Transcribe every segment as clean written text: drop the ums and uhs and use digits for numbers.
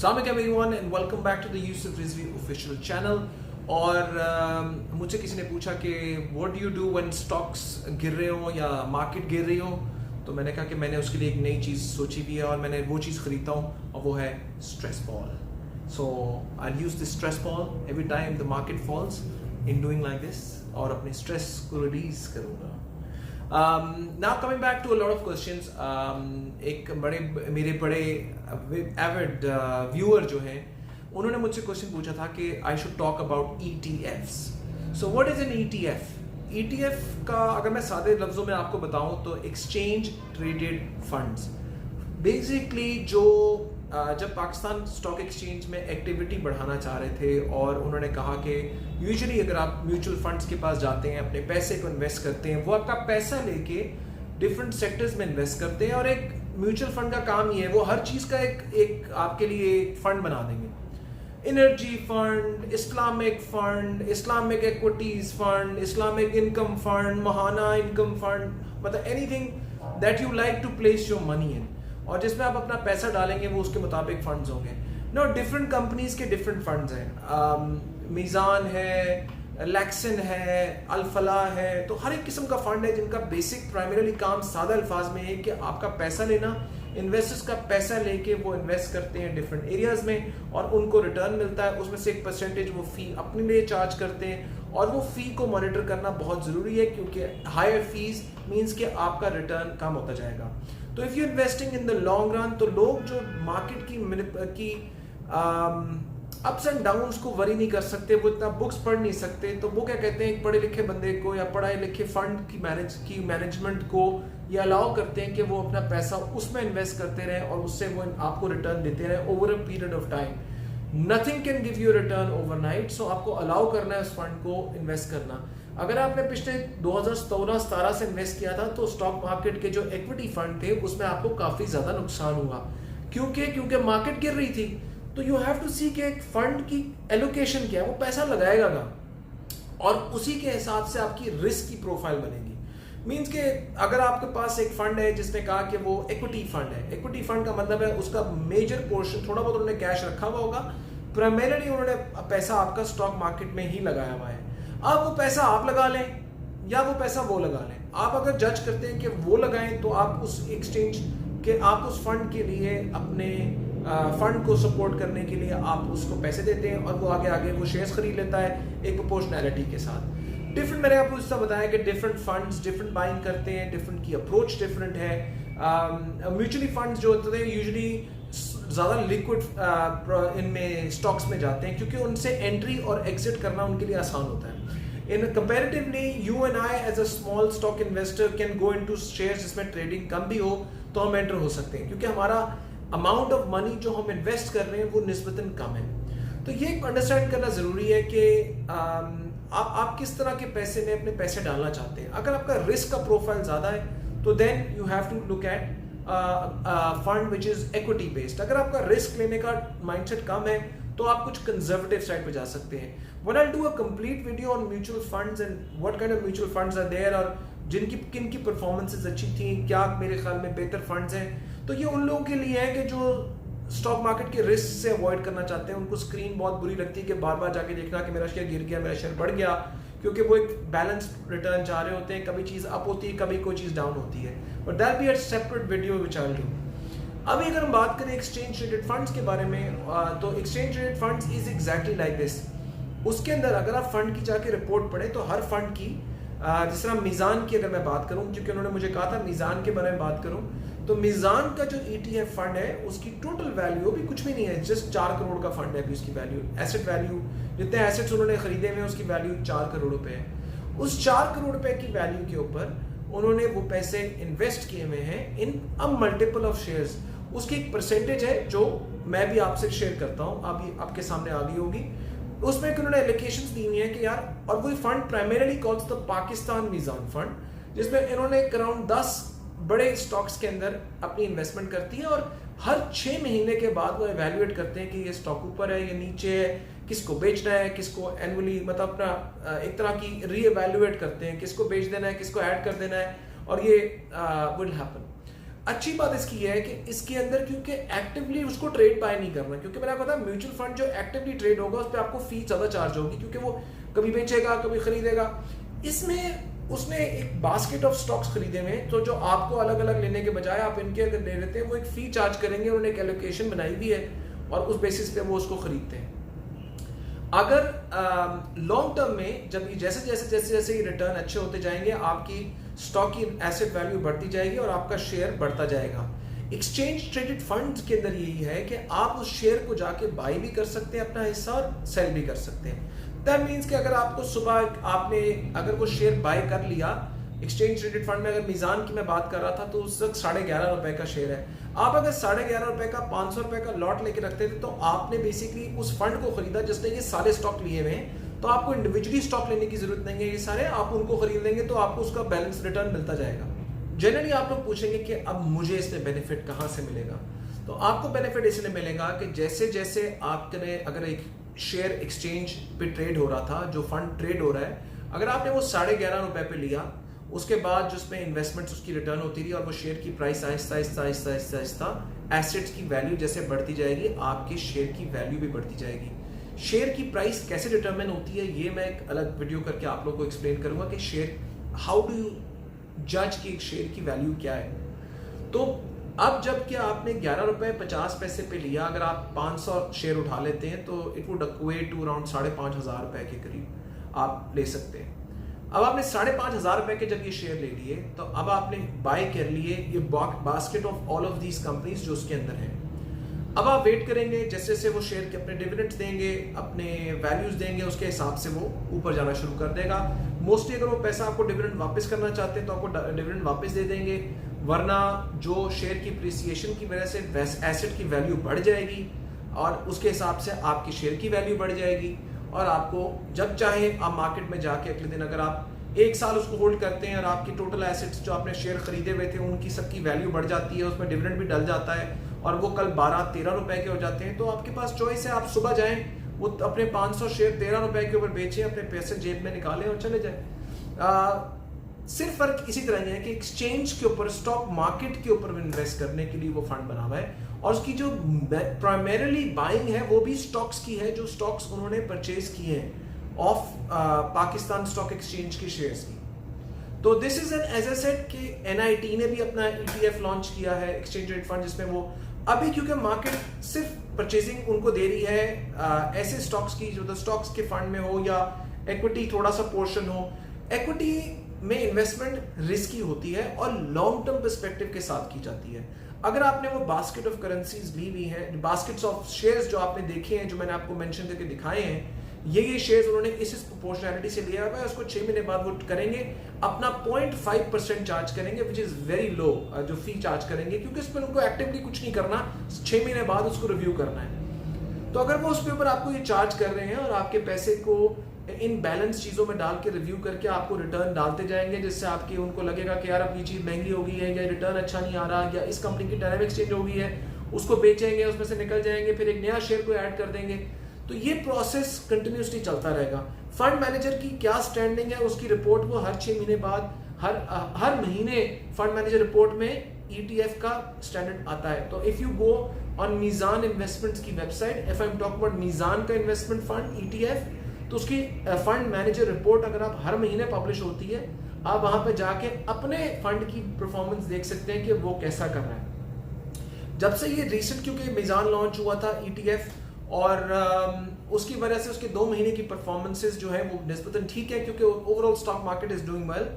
अस्सलाम वालेकुम everyone and welcome back to the Yusuf Rizvi official channel. और मुझसे किसी ने पूछा कि what do you do when stocks गिर रहे हो या मार्केट गिर रही हो, तो मैंने कहा कि मैंने उसके लिए एक नई चीज़ सोची हुई है और मैंने वो चीज़ खरीदता हूँ और वो है stress ball. So I use this stress ball every time the market falls in doing like this, और अपने स्ट्रेस को रिलीज करूँगा। Now coming back to a lot of questions, एक मेरे बड़े avid viewer जो हैं, उन्होंने मुझसे क्वेश्चन पूछा था कि I should talk about ETFs. So what is an ETF? ETF का अगर मैं सादे लफ्ज़ों में आपको बताऊं तो एक्सचेंज ट्रेडेड फंड्स। बेसिकली जो जब पाकिस्तान स्टॉक एक्सचेंज में एक्टिविटी बढ़ाना चाह रहे थे और उन्होंने कहा कि यूजुअली अगर आप म्यूचुअल फंड्स के पास जाते हैं, अपने पैसे को इन्वेस्ट करते हैं, वो आपका पैसा लेके डिफरेंट सेक्टर्स में इन्वेस्ट करते हैं। और एक म्यूचुअल फंड का काम ही है, वो हर चीज़ का एक आपके लिए एक फंड बना देंगे। Energy fund, Islamic fund, Islamic equities fund, Islamic income fund, महाना इनकम फंड, मतलब anything that you like to place your money in, और जिसमें आप अपना पैसा डालेंगे वो उसके मुताबिक फंड्स होंगे। नो, डिफरेंट कंपनीज के डिफरेंट फंड्स हैं। मीज़ान है, लैक्सन है, अल्फला है, तो हर एक किस्म का फंड है जिनका बेसिक प्राइमरीली काम सादा अल्फाज में है कि आपका पैसा लेना, इन्वेस्टर्स का पैसा लेके वो इन्वेस्ट करते हैं डिफरेंट एरियाज में और उनको रिटर्न मिलता है, उसमें से एक परसेंटेज वो फ़ी अपने लिए चार्ज करते हैं। और वो फ़ी को मॉनिटर करना बहुत ज़रूरी है क्योंकि हायर फीस मीन्स कि आपका रिटर्न कम होता जाएगा। तो if you investing in the long run, तो लोग जो मार्केट की अप्स एंड डाउन्स को वरी नहीं कर सकते, वो इतना बुक्स पढ़ नहीं सकते, तो वो क्या कहते हैं, एक पढ़े लिखे बंदे को या पढ़ाए लिखे फंड की मैनेजमेंट को ये अलाउ करते हैं कि वो अपना पैसा उसमें इन्वेस्ट करते रहें और उससे वो आपको रिटर्न देते रहें over a period of time. Nothing can give you return overnight, so आपको अलाउ करना है उस फंड को इन्वेस्ट करना। अगर आपने पिछले 2016-17 से इन्वेस्ट किया था तो स्टॉक मार्केट के जो इक्विटी फंड थे उसमें आपको काफ़ी ज़्यादा नुकसान हुआ। क्योंकि मार्केट गिर रही थी, तो यू हैव टू सी कि एक फंड की एलोकेशन क्या है, वो पैसा लगाएगा ना, और उसी के हिसाब से आपकी रिस्क की प्रोफाइल बनेगी। मीन्स के अगर आपके पास एक फंड है जिसने कहा कि वो इक्विटी फंड है, इक्विटी फंड का मतलब है उसका मेजर पोर्शन थोड़ा बहुत उन्होंने कैश रखा हुआ होगा, प्राइमरीली उन्होंने पैसा आपका स्टॉक मार्केट में ही लगाया हुआ है। अब वो पैसा आप लगा लें या वो पैसा वो लगा लें, आप अगर जज करते हैं कि वो लगाएं तो आप उस एक्सचेंज के आप उस फंड के लिए अपने फंड को सपोर्ट करने के लिए आप उसको पैसे देते हैं और वो आगे वो शेयर्स खरीद लेता है एक प्रोपोर्शनैलिटी के साथ। डिफरेंट, मैंने आपको इससे बताया कि डिफरेंट फंड्स डिफरेंट बाइंग करते हैं, डिफरेंट की अप्रोच डिफरेंट है। म्यूचुअली फंड्स जो होते हैं यूजुअली ज़्यादा लिक्विड इनमें स्टॉक्स में जाते हैं क्योंकि उनसे एंट्री और एग्जिट करना उनके लिए आसान होता है। In comparatively you and I as a small stock investor can go into shares जिसमें ट्रेडिंग कम भी हो तो हम एंटर हो सकते हैं क्योंकि हमारा अमाउंट ऑफ मनी जो हम इन्वेस्ट कर रहे हैं वो निस्बतन कम है। तो ये अंडरस्टैंड करना ज़रूरी है कि आप किस तरह के पैसे में अपने पैसे डालना चाहते हैं। अगर आपका रिस्क का प्रोफाइल ज़्यादा है तो then you have to look at fund which is equity based. अगर आपका रिस्क लेने का माइंडसेट कम है तो आप कुछ कंजर्वेटिव साइड पे जा सकते हैं। When I'll do a complete video on mutual funds and what kind of mutual funds are there और किन की परफॉर्मेंसेज अच्छी थी, क्या मेरे ख्याल में बेहतर फंड्स हैं, तो ये उन लोगों के लिए है कि जो स्टॉक मार्केट के रिस्क से अवॉइड करना चाहते हैं। उनको स्क्रीन बहुत बुरी लगती है कि बार बार जाके देखना कि मेरा शेयर गिर गया, मेरा शेयर बढ़ गया, क्योंकि वो एक बैलेंस रिटर्न चाह रहे होते हैं। कभी चीज़ अप होती है, कभी कोई चीज़ डाउन होती है, but that be a separate video which I will do. अभी अगर हम बात करें एक्सचेंज ट्रेडेड फंड्स के बारे में, तो exchange traded funds is exactly like this. उसके अंदर अगर आप फंड की जाके रिपोर्ट पढ़े तो हर फंड की, जिस तरह मीज़ान की अगर मैं बात करूं, क्योंकि उन्होंने मुझे कहा था मीज़ान के बारे में बात करूं, तो मीज़ान का जो ETF फंड है उसकी टोटल वैल्यू भी कुछ भी नहीं है, जस्ट 4 करोड़ का फंड है। अभी उसकी वैल्यू, एसेट वैल्यू, जितने एसेट्स उन्होंने खरीदे हुए हैं उसकी वैल्यू 4 करोड़ रुपए है। उस 4 करोड़ रुपए की वैल्यू के ऊपर उन्होंने वो पैसे इन्वेस्ट किए हुए हैं इन अ मल्टीपल ऑफ शेयर्स। उसकी एक परसेंटेज है जो मैं भी आपसे शेयर करता हूँ, अभी आपके सामने आ गई होगी। उसमें उन्होंने एलोकेशंस दी हुई है कि यार, और वो fund primarily calls the Pakistan Meezan fund, जिसमें इन्होंने अराउंड 10 बड़े स्टॉक्स के अंदर अपनी इन्वेस्टमेंट करती है और हर 6 महीने के बाद वो एवेल्युएट करते हैं कि ये स्टॉक ऊपर है, ये नीचे है, किसको बेचना है, किसको एनुअली मतलब अपना एक तरह की री एवेल्युएट करते हैं, किसको बेच देना है, किसको ऐड कर देना है, और ये विल हैपन। अच्छी बात इसकी यह है कि इसके अंदर क्योंकि एक्टिवली उसको ट्रेड बाय नहीं करना, क्योंकि मैंने आपको बताया म्यूचुअल फंड जो एक्टिवली ट्रेड होगा उस पर आपको फी ज़्यादा चार्ज होगी, क्योंकि वो कभी बेचेगा कभी खरीदेगा। इसमें उसने एक बास्केट ऑफ स्टॉक्स खरीदे हुए, तो जो आपको अलग अलग लेने के बजाय आप इनके अगर ले लेते हैं वो एक फ़ी चार्ज करेंगे, उन्होंने एक एलोकेशन बनाई हुई है और उस बेसिस पे वो उसको खरीदते हैं। अगर लॉन्ग टर्म में जब जैसे जैसे जैसे जैसे ये रिटर्न अच्छे होते जाएंगे, आपकी स्टॉक की एसेट वैल्यू बढ़ती जाएगी और आपका शेयर बढ़ता जाएगा। एक्सचेंज ट्रेडेड फंड्स के अंदर यही है कि आप उस शेयर को जाके बाई भी कर सकते हैं अपना हिस्सा और सेल भी कर सकते हैं। दैट मीन्स कि अगर आपको सुबह आपने अगर वो शेयर बाय कर लिया एक्सचेंज ट्रेडेड फंड में, अगर मीज़ान की मैं बात कर रहा था तो उस वक्त 11.5 रुपए का शेयर है, आप अगर 11.5 रुपए का 500 रुपए का लॉट लेके रखते थे तो आपने बेसिकली उस फंड को खरीदा जिसने ये सारे स्टॉक लिए हुए हैं, तो आपको इंडिविजुअली स्टॉक लेने की जरूरत नहीं है, ये सारे आप उनको खरीद लेंगे तो आपको उसका बैलेंस रिटर्न मिलता जाएगा। जनरली आप लोग पूछेंगे कि अब मुझे इसमें बेनिफिट कहाँ से मिलेगा, तो आपको बेनिफिट इसलिए मिलेगा कि जैसे जैसे आपने अगर एक शेयर एक्सचेंज पे ट्रेड हो रहा था, जो फंड ट्रेड हो रहा है, अगर आपने वो 11.5 रुपए पे लिया, उसके बाद जिसमें इन्वेस्टमेंट्स उसकी रिटर्न होती रही और वो शेयर की प्राइस आहिस्ता आहिस्ता आहिस्ता आहिस्ता आहिस्ता एसेट्स की वैल्यू जैसे बढ़ती जाएगी, आपके शेयर की वैल्यू भी बढ़ती जाएगी। शेयर की प्राइस कैसे डिटरमिन होती है ये मैं एक अलग वीडियो करके आप लोगों को एक्सप्लेन करूंगा कि शेयर हाउ डू यू जज कि एक शेयर की वैल्यू क्या है। तो अब जब क्या आपने 11 रुपए 50 पैसे पे लिया, अगर आप 500 शेयर उठा लेते हैं तो it would equate to around 5,500 रुपए के करीब आप ले सकते हैं। अब आपने 5,500 रुपए के जब ये शेयर ले लिए तो अब आपने बाय कर लिए ये basket of all of these companies जो उसके अंदर है। अब आप वेट करेंगे जैसे जैसे वो शेयर के अपने डिविडेंड्स देंगे, अपने वैल्यूज देंगे, उसके हिसाब से वो ऊपर जाना शुरू कर देगा। मोस्टली अगर वो पैसा आपको डिविडेंड वापस करना चाहते हैं तो आपको डिविडेंड वापस दे देंगे, वरना जो शेयर की अप्रिसिएशन की वजह से एसेट की वैल्यू बढ़ जाएगी और उसके हिसाब से आपकी शेयर की वैल्यू बढ़ जाएगी और आपको जब चाहे आप मार्केट में जाके अगले दिन अगर आप 1 साल उसको होल्ड करते हैं और आपकी टोटल एसेट्स जो आपने शेयर खरीदे हुए थे उनकी सबकी वैल्यू बढ़ जाती है, उसमें डिविडेंड भी डल जाता है और वो कल 12-13 रुपए के हो जाते हैं, तो आपके पास चॉइस है, आप सुबह जाएं वो अपने 500 शेयर 13 रुपए के ऊपर बेचें, अपने पैसे जेब में निकालें और चले जाएं। सिर्फ फर्क इसी तरह है कि एक्सचेंज के ऊपर, स्टॉक मार्केट के ऊपर इन्वेस्ट करने के लिए वो फंड बना हुआ है और उसकी जो प्राइमरीली बाइंग है वो भी स्टॉक्स की है, जो स्टॉक्स उन्होंने परचेज किए हैं ऑफ पाकिस्तान स्टॉक एक्सचेंज के शेयर्स की। तो this is an asset कि एनआईटी ने भी अपना ETF लॉन्च किया है एक्सचेंज रेट फंड, जिसमें वो अभी क्योंकि मार्केट सिर्फ परचेजिंग उनको दे रही है ऐसे स्टॉक्स की जो स्टॉक्स के फंड में हो या इक्विटी थोड़ा सा पोर्शन हो। इक्विटी में इन्वेस्टमेंट रिस्की होती है और लॉन्ग टर्म पर्सपेक्टिव के साथ की जाती है। अगर आपने वो बास्केट ऑफ करेंसीज ली हुई है, बास्केट्स ऑफ शेयर्स जो आपने देखे हैं, जो मैंने आपको मेंशन करके दिखाए हैं, ये शेयर्स उन्होंने इस प्रोपोर्शनैलिटी से लिया हुआ है, उसको 6 महीने बाद वो करेंगे, अपना 0.5% चार्ज करेंगे, विच इज वेरी लो जो फी चार्ज करेंगे, क्योंकि इसमें उनको एक्टिवली कुछ नहीं करना, 6 महीने बाद उसको रिव्यू करना है। तो अगर वो उसके ऊपर आपको ये चार्ज कर रहे हैं और आपके पैसे को इन बैलेंस चीज़ों में डाल के रिव्यू करके आपको रिटर्न डालते जाएंगे, जिससे आपकी उनको लगेगा कि यार अब ये चीज़ महंगी हो गई है या रिटर्न अच्छा नहीं आ रहा या इस कंपनी की डायनामिक्स चेंज हो गई है, उसको बेचेंगे, उसमें से निकल जाएंगे, फिर एक नया शेयर को ऐड कर देंगे। तो ये प्रोसेस कंटिन्यूसली चलता रहेगा। फंड मैनेजर की क्या स्टैंडिंग है उसकी रिपोर्ट वो हर 6 महीने बाद हर महीने फंड मैनेजर रिपोर्ट में ETF का स्टैंडर्ड आता है। तो if you go on Meezan investments की website, if I am talk about Meezan का इन्वेस्टमेंट फंड ETF, तो उसकी फंड मैनेजर रिपोर्ट अगर आप हर महीने पब्लिश होती है, आप वहां पे जाके अपने फंड की परफॉर्मेंस देख सकते हैं कि वो कैसा कर रहा है। जब से ये रिसेंट क्योंकि मीज़ान लॉन्च हुआ था ETF और उसकी वजह से उसके 2 महीने की परफॉर्मेंसेस जो है वो निस्बतन ठीक है, क्योंकि overall stock market is doing well.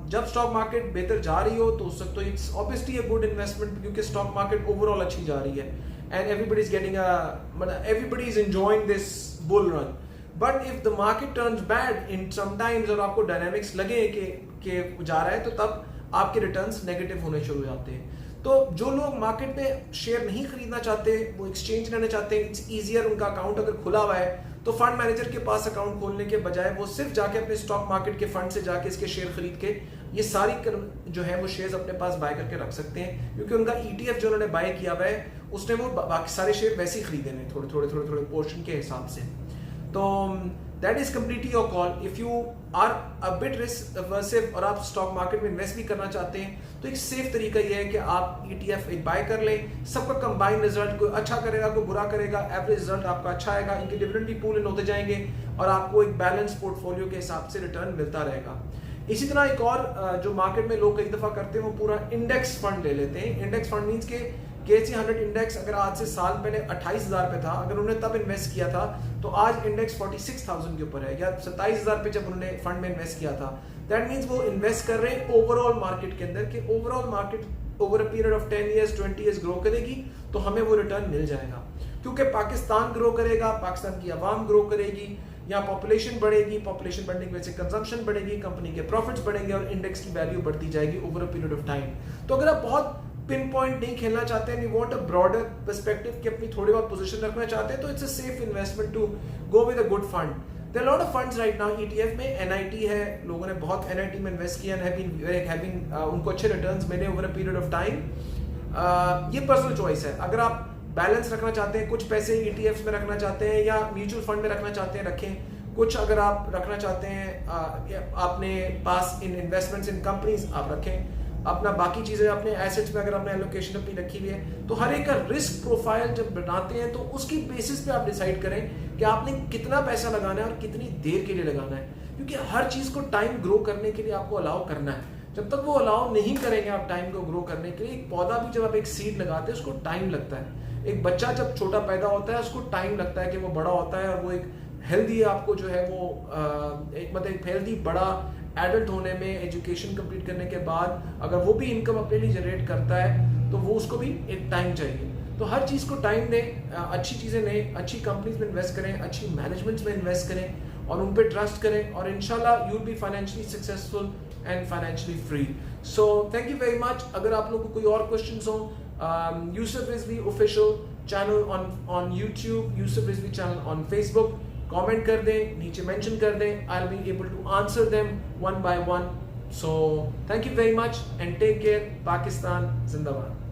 जब स्टॉक मार्केट बेहतर जा रही हो तो उस वक्त तो it's obviously a good investment, क्योंकि स्टॉक मार्केट ओवरऑल अच्छी जा रही है and everybody is getting everybody is enjoying this bull run. But if the market turns bad in sometimes और आपको डायनामिक्स लगे कि जा रहा है, तो तब आपके रिटर्न्स नेगेटिव होने शुरू हो जाते हैं। तो जो लोग मार्केट में शेयर नहीं खरीदना चाहते, वो एक्सचेंज करना चाहते हैं, इट्स ईजियर, उनका अकाउंट अगर खुला हुआ है तो फंड मैनेजर के पास अकाउंट खोलने के बजाय वो सिर्फ जाके अपने स्टॉक मार्केट के फंड से जाके इसके शेयर खरीद के ये सारी जो है वो शेयर्स अपने पास बाय करके रख सकते हैं, क्योंकि उनका ETF जो उन्होंने बाय किया हुआ है उसने वो बाकी सारे शेयर वैसे ही खरीदे हैं थोड़े थोड़े पोर्शन के हिसाब से। तो that is completely your call. If you are a bit risk averse और आप स्टॉक मार्केट में इन्वेस्ट भी करना चाहते हैं तो एक सेफ तरीका यह है कि आप ETF एक बाय कर लें. सबका कंबाइन रिजल्ट, कोई अच्छा करेगा कोई बुरा करेगा, एवरेज रिजल्ट आपका अच्छा आएगा. इनके डिविडेंड भी पूल इन होते जाएंगे और आपको एक बैलेंस पोर्टफोलियो के हिसाब से रिटर्न मिलता रहेगा. इसी तरह एक और जो मार्केट में लोग कई दफा करते हैं वो पूरा इंडेक्स फंड ले लेते हैं. इंडेक्स फंड मीन्स के KSE 100 इंडेक्स अगर आज से साल पहले 28,000 पे था, अगर उन्होंने तब इन्वेस्ट किया था तो आज इंडेक्स 46,000 के ऊपर है, या 27,000 पे जब उन्होंने फंड में इन्वेस्ट किया था. दैट मीन्स वो इन्वेस्ट कर रहे हैं ओवरऑल मार्केट के अंदर, कि overall market over a period of 10 years 20 years grow करेगी तो हमें वो रिटर्न मिल जाएगा. क्योंकि पाकिस्तान ग्रो करेगा, पाकिस्तान की आवाम ग्रो करेगी, यहाँ पॉपुलेशन बढ़ेगी, पॉपुलेशन बढ़ने की वजह से कंजम्पशन बढ़ेगी, कंपनी के प्रॉफिट्स बढ़ेंगे और इंडेक्स की वैल्यू बढ़ती जाएगी over a period of time. तो अगर आप बहुत पिन पॉइंट नहीं खेलना चाहते हैं, you want a broader perspective कि अपनी थोड़ी बहुत पोजीशन रखना चाहते हैं, तो it's a safe investment to go with a good fund. There are lot of funds right now ETF में. NIT है, लोगों ने बहुत NIT में इन्वेस्ट किया एंड हैविंग उनको अच्छे रिटर्न्स मिले over a period of time. ये पर्सनल चॉइस है. अगर आप बैलेंस रखना चाहते हैं, कुछ पैसे ETFs में रखना चाहते हैं या म्यूचुअल फंड में रखना चाहते हैं, रखें. कुछ अगर आप रखना चाहते हैं अपने पास इन इन्वेस्टमेंट्स इन कंपनीज, आप रखें. अपना बाकी चीजें अपने एसेट्स में अगर आपने एलोकेशन अपनी रखी हुई है, तो हर एक का रिस्क प्रोफाइल जब बनाते हैं तो उसकी बेसिस पे आप डिसाइड करें कि आपने कितना पैसा लगाना है और कितनी देर के लिए लगाना है. क्योंकि हर चीज को टाइम ग्रो करने के लिए आपको अलाउ करना है. जब तक वो अलाउ नहीं करेंगे आप टाइम को ग्रो करने के लिए, एक पौधा भी जब आप एक सीड लगाते हैं उसको टाइम लगता है. एक बच्चा जब छोटा पैदा होता है उसको टाइम लगता है कि वो बड़ा होता है और वो एक हेल्दी आपको जो है वो एक हेल्दी बड़ा एडल्ट होने में, एजुकेशन कंप्लीट करने के बाद अगर वो भी इनकम अपने लिए जनरेट करता है तो वो उसको भी एक टाइम चाहिए. तो हर चीज़ को टाइम दें, अच्छी चीज़ें लें, अच्छी कंपनीज में इन्वेस्ट करें, अच्छी मैनेजमेंट्स में इन्वेस्ट करें और उन पर ट्रस्ट करें और इंशाल्लाह you will be financially successful and financially free. So thank you very much. अगर आप लोगों को कोई और क्वेश्चंस हो, Yusuf Rizvi official channel on YouTube, Yusuf Rizvi channel on Facebook, comment कर दें, नीचे मेंशन कर दें. I will be able to answer them one by one. So thank you very much and take care. Pakistan जिंदाबाद.